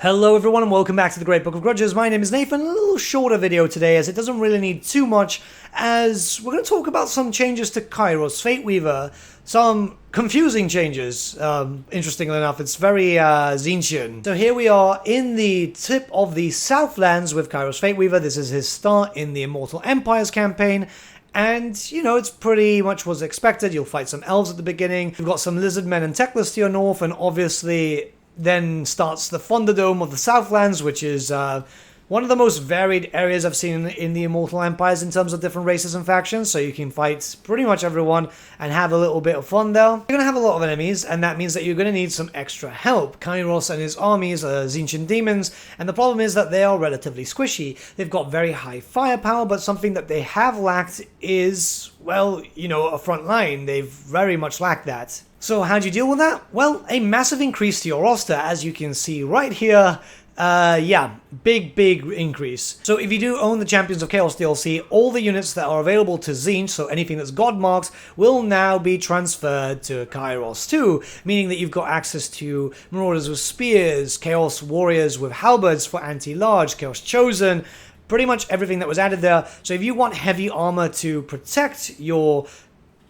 Hello everyone and welcome back to the Great Book of Grudges. My name is Nathan. A little shorter video today as it doesn't really need too much, as we're going to talk about some changes to Kairos, Fate Weaver, some confusing changes. Interestingly enough, it's very Tzeentchian. So here we are in the tip of the Southlands with Kairos Fate Weaver. This is his start in the Immortal Empires campaign. And, you know, it's pretty much was expected. You'll fight some elves at the beginning. You've got some lizard men and techless to your north, and obviously then starts the Thunderdome of the Southlands, which is one of the most varied areas I've seen in the Immortal Empires in terms of different races and factions, so you can fight pretty much everyone and have a little bit of fun there. You're going to have a lot of enemies, and that means that you're going to need some extra help. Kairos and his armies are Tzeentchian demons, and the problem is that they are relatively squishy. They've got very high firepower, but something that they have lacked is, well, you know, a front line. They've very much lacked that. So how do you deal with that? Well, a massive increase to your roster, as you can see right here. Yeah, big increase. So if you do own the Champions of Chaos DLC, all the units that are available to Tzeentch, so anything that's God marked, will now be transferred to Kairos too, meaning that you've got access to Marauders with Spears, Chaos Warriors with Halberds for anti-large, Chaos Chosen, pretty much everything that was added there. So if you want heavy armor to protect your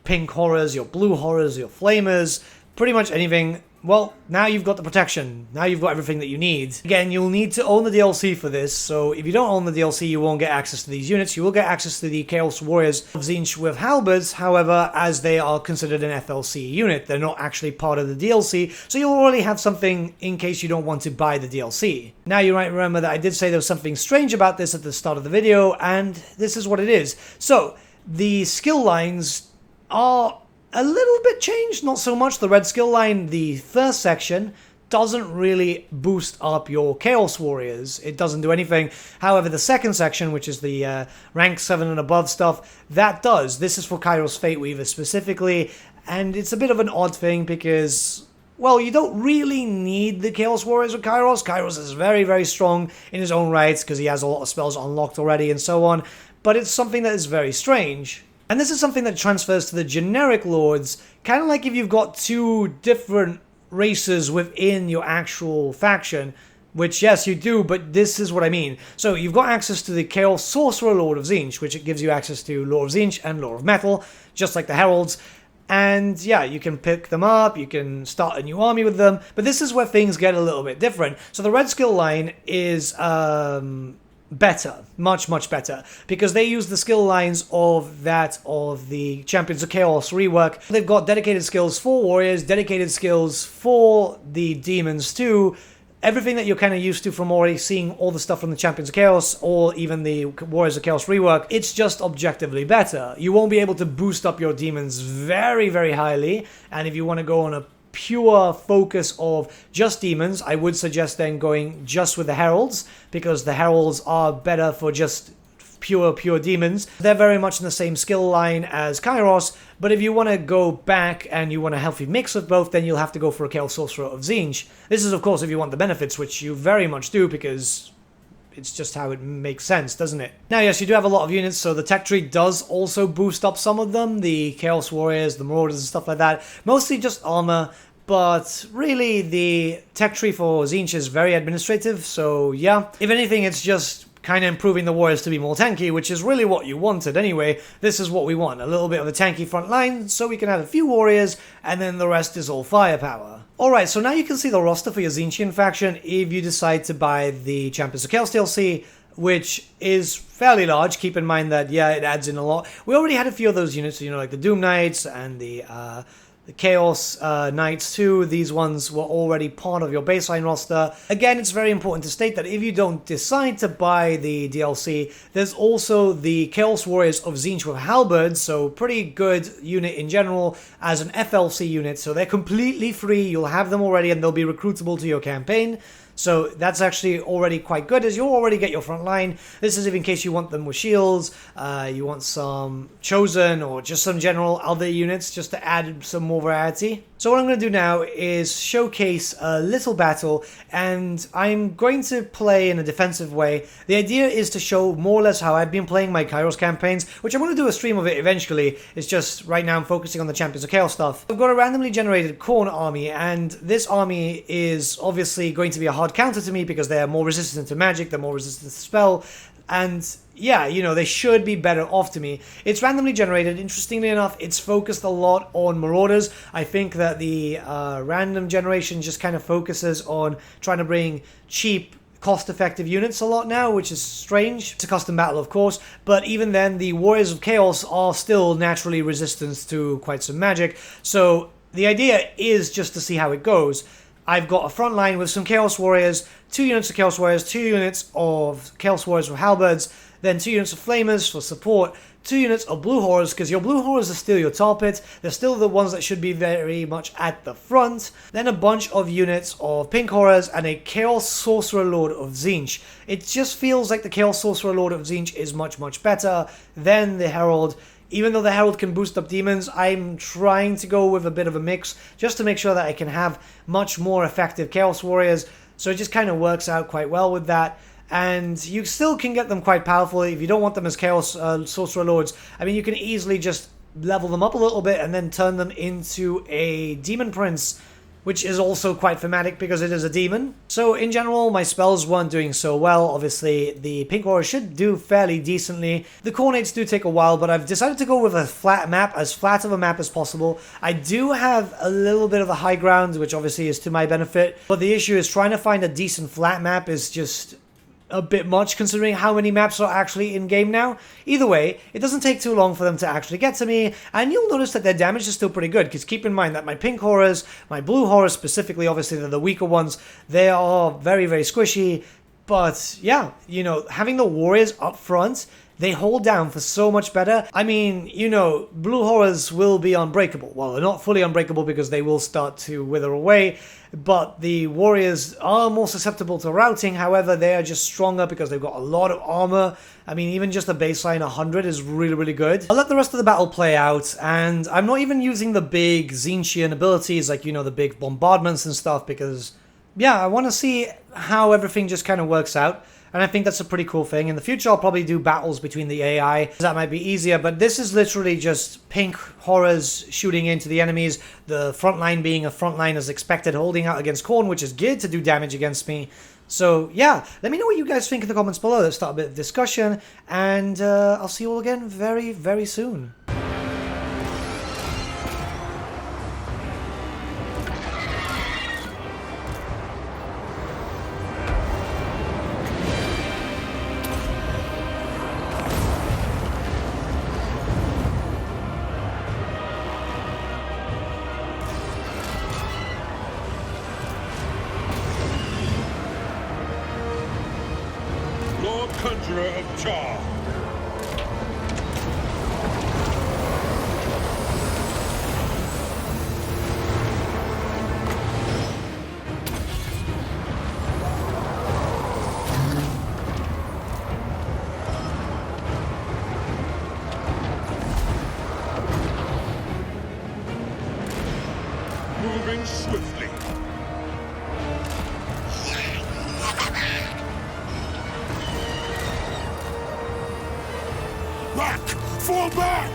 pink horrors, your blue horrors, your flamers, pretty much anything, well, now you've got the protection. Now you've got everything that you need. Again, you'll need to own the DLC for this, so if you don't own the DLC, you won't get access to these units. You will get access to the Chaos Warriors of Tzeentch with Halberds, however, as they are considered an FLC unit. They're not actually part of the DLC, so you'll already have something in case you don't want to buy the DLC. Now you might remember that I did say there was something strange about this at the start of the video, and this is what it is. So, the skill lines are a little bit changed, not so much. The red skill line, the first section, doesn't really boost up your Chaos Warriors. It doesn't do anything. However, the second section, which is the rank 7 and above stuff, that does. This is for Kairos Fate Weaver specifically, and it's a bit of an odd thing because, well, you don't really need the Chaos Warriors with Kairos. Kairos is very strong in his own right because he has a lot of spells unlocked already and so on, but it's something that is very strange. And this is something that transfers to the generic lords, kind of like if you've got two different races within your actual faction, which, yes, you do, but this is what I mean. So you've got access to the Chaos Sorcerer Lord of Tzeentch, which it gives you access to Lord of Tzeentch and Lord of Metal, just like the Heralds. And yeah, you can pick them up, you can start a new army with them, but this is where things get a little bit different. So the red skill line is better, much better, because they use the skill lines of the Champions of Chaos rework. They've got dedicated skills for warriors, dedicated skills for the demons too, everything that you're kind of used to from already seeing all the stuff from the Champions of Chaos or even the Warriors of Chaos rework. It's just objectively better. You won't be able to boost up your demons very highly, and if you want to go on a pure focus of just demons, I would suggest then going just with the Heralds, because the Heralds are better for just pure demons. They're very much in the same skill line as Kairos, but if you want to go back and you want a healthy mix of both, then you'll have to go for a Chaos Sorcerer of Tzeentch. This is, of course, if you want the benefits, which you very much do, because it's just how it makes sense, doesn't it? Now, yes, you do have a lot of units, so the tech tree does also boost up some of them, the Chaos Warriors, the Marauders and stuff like that. Mostly just armor, but really the tech tree for Tzeentch is very administrative, so yeah. If anything, it's just kind of improving the warriors to be more tanky, which is really what you wanted anyway. This is what we want, a little bit of a tanky front line, so we can have a few warriors, and then the rest is all firepower. Alright, so now you can see the roster for your Tzeentchian faction if you decide to buy the Champions of Chaos DLC, which is fairly large. Keep in mind that, yeah, it adds in a lot. We already had a few of those units, you know, like the Doom Knights and the Chaos Knights too. These ones were already part of your baseline roster. Again, it's very important to state that if you don't decide to buy the DLC, there's also the Chaos Warriors of Tzeentch with Halberds, so pretty good unit in general as an FLC unit, so they're completely free. You'll have them already and they'll be recruitable to your campaign. So that's actually already quite good, as you'll already get your front line. This is if in case you want them with shields, you want some chosen or just some general other units just to add some more variety. So what I'm going to do now is showcase a little battle, and I'm going to play in a defensive way. The idea is to show more or less how I've been playing my Kairos campaigns, which I'm going to do a stream of it eventually. It's just right now I'm focusing on the Champions of Chaos stuff. I've got a randomly generated Khorne army, and this army is obviously going to be a hard hard counter to me because they're more resistant to magic, they're more resistant to spell, and yeah, you know, they should be better off to me. It's randomly generated. Interestingly enough, it's focused a lot on Marauders. I think that the random generation just kind of focuses on trying to bring cheap, cost-effective units a lot now, which is strange. It's a custom battle, of course, but even then, the Warriors of Chaos are still naturally resistant to quite some magic, so the idea is just to see how it goes. I've got a front line with some Chaos Warriors, 2 units of Chaos Warriors, 2 units of Chaos Warriors with Halberds, then 2 units of Flamers for support, 2 units of Blue Horrors, because your Blue Horrors are still your tar pit. They're still the ones that should be very much at the front. Then a bunch of units of Pink Horrors and a Chaos Sorcerer Lord of Tzeentch. It just feels like the Chaos Sorcerer Lord of Tzeentch is much, much better than the Herald. Even though the Herald can boost up demons, I'm trying to go with a bit of a mix just to make sure that I can have much more effective Chaos Warriors. So it just kind of works out quite well with that. And you still can get them quite powerful if you don't want them as Chaos Sorcerer Lords. I mean, you can easily just level them up a little bit and then turn them into a Demon Prince, which is also quite thematic because it is a demon. So in general, my spells weren't doing so well. Obviously, the Pink Horror should do fairly decently. The Cornates do take a while, but I've decided to go with a flat map, as flat of a map as possible. I do have a little bit of a high ground, which obviously is to my benefit, but the issue is trying to find a decent flat map is just a bit much considering how many maps are actually in game now. Either way, it doesn't take too long for them to actually get to me, and you'll notice that their damage is still pretty good, because keep in mind that my Pink Horrors, my Blue Horrors specifically, obviously they're the weaker ones, they are very, very squishy, but yeah, you know, having the Warriors up front, they hold down for so much better. I mean, you know, Blue Horrors will be unbreakable. Well, they're not fully unbreakable because they will start to wither away, but the Warriors are more susceptible to routing. However, they are just stronger because they've got a lot of armor. I mean, even just a baseline 100 is really, really good. I'll let the rest of the battle play out, and I'm not even using the big Tzeentchian abilities, like, you know, the big bombardments and stuff, because, yeah, I want to see how everything just kind of works out. And I think that's a pretty cool thing. In the future, I'll probably do battles between the AI. That might be easier, but this is literally just Pink Horrors shooting into the enemies. The front line being a front line as expected, holding out against Khorne, which is geared to do damage against me. So, yeah, let me know what you guys think in the comments below. Let's start a bit of discussion, and I'll see you all again very, very soon. Conjurer of Char. Moving swiftly. Fall back!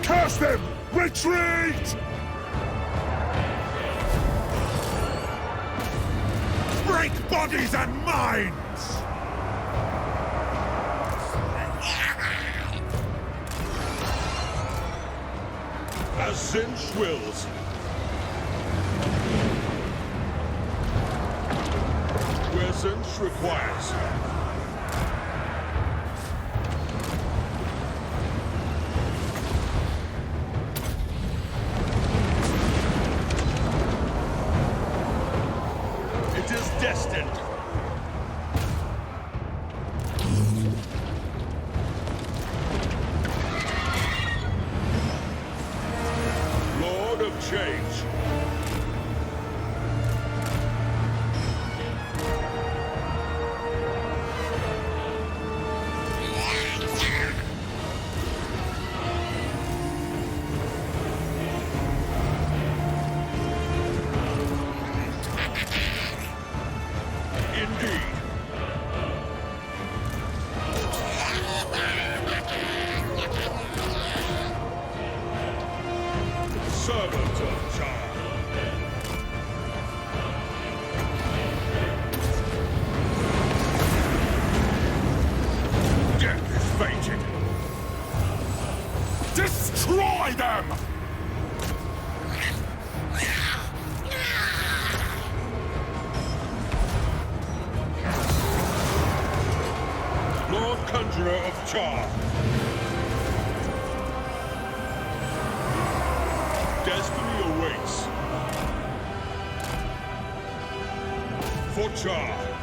Curse them! Retreat! Break bodies and minds! As Tzeentch wills. Where Tzeentch requires. It is destined. Lord of Change. Servant of Char. Death is fated. Destroy them! Lord Conjurer of Char. Destiny awaits. For Char.